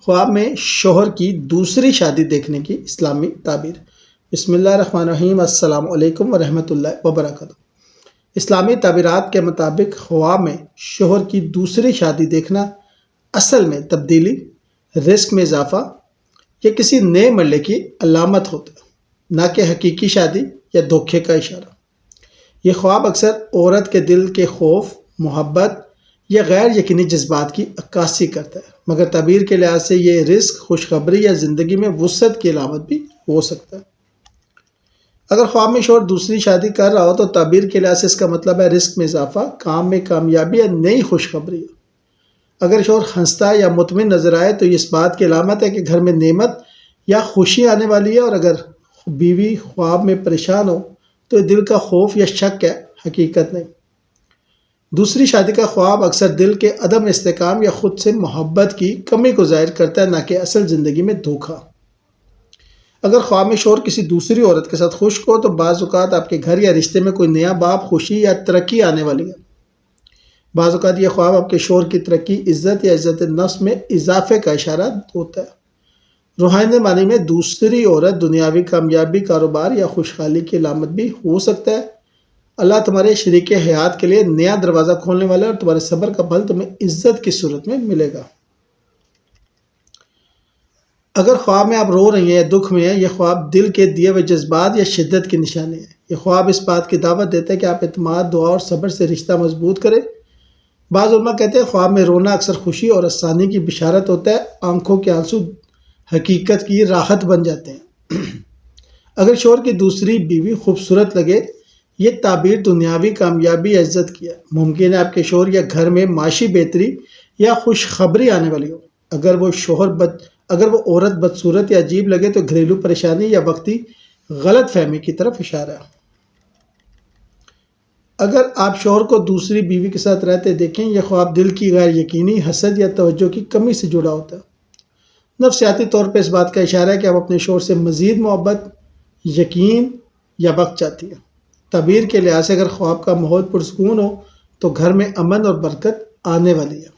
خواب میں شوہر کی دوسری شادی دیکھنے کی اسلامی تعبیر۔ بسم اللہ الرحمن الرحیم۔ السلام علیکم ورحمۃ اللہ وبرکاتہ۔ اسلامی تعبیرات کے مطابق خواب میں شوہر کی دوسری شادی دیکھنا اصل میں تبدیلی، رزق میں اضافہ یا کسی نئے مرلے کی علامت ہوتا ہے، نہ کہ حقیقی شادی یا دھوکے کا اشارہ۔ یہ خواب اکثر عورت کے دل کے خوف، محبت یا غیر یقینی جذبات کی عکاسی کرتا ہے، مگر تعبیر کے لحاظ سے یہ رزق، خوشخبری یا زندگی میں وسعت کی علامت بھی ہو سکتا ہے۔ اگر خواب میں شوہر دوسری شادی کر رہا ہو تو تعبیر کے لحاظ سے اس کا مطلب ہے رزق میں اضافہ، کام میں کامیابی یا نئی خوشخبری ہے۔ اگر شوہر ہنستا یا مطمئن نظر آئے تو یہ اس بات کی علامت ہے کہ گھر میں نعمت یا خوشی آنے والی ہے، اور اگر بیوی خواب میں پریشان ہو تو یہ دل کا خوف یا شک ہے، حقیقت نہیں۔ دوسری شادی کا خواب اکثر دل کے عدم استحکام یا خود سے محبت کی کمی کو ظاہر کرتا ہے، نہ کہ اصل زندگی میں دھوکہ۔ اگر خواب میں شوہر کسی دوسری عورت کے ساتھ خشک ہو تو بعض اوقات آپ کے گھر یا رشتے میں کوئی نیا باب، خوشی یا ترقی آنے والی ہے۔ بعض اوقات یہ خواب آپ کے شوہر کی ترقی، عزت یا عزت نفس میں اضافے کا اشارہ ہوتا ہے۔ روحانی معنی میں دوسری عورت دنیاوی کامیابی، کاروبار یا خوشحالی کی علامت بھی ہو سکتا ہے۔ اللہ تمہارے شریک حیات کے لیے نیا دروازہ کھولنے والا ہے، اور تمہارے صبر کا پھل تمہیں عزت کی صورت میں ملے گا۔ اگر خواب میں آپ رو رہی ہیں یا دکھ میں ہیں، یہ خواب دل کے دیے ہوئے جذبات یا شدت کی نشانی ہے۔ یہ خواب اس بات کی دعوت دیتا ہے کہ آپ اعتماد، دعا اور صبر سے رشتہ مضبوط کریں۔ بعض علماء کہتے ہیں خواب میں رونا اکثر خوشی اور آسانی کی بشارت ہوتا ہے، آنکھوں کے آنسو حقیقت کی راحت بن جاتے ہیں۔ اگر شوہر کی دوسری بیوی خوبصورت لگے، یہ تعبیر دنیاوی کامیابی یا عزت کی ہے۔ ممکن ہے آپ کے شوہر یا گھر میں معاشی بہتری یا خوشخبری آنے والی ہو۔ اگر وہ عورت بدصورت یا عجیب لگے تو گھریلو پریشانی یا وقتی غلط فہمی کی طرف اشارہ ہے۔ اگر آپ شوہر کو دوسری بیوی کے ساتھ رہتے دیکھیں، یہ خواب دل کی غیر یقینی، حسد یا توجہ کی کمی سے جڑا ہوتا ہے۔ نفسیاتی طور پہ اس بات کا اشارہ ہے کہ آپ اپنے شوہر سے مزید محبت، یقین یا وقت چاہتی ہیں۔ تعبیر کے لحاظ سے اگر خواب کا ماحول پرسکون ہو تو گھر میں امن اور برکت آنے والی ہے۔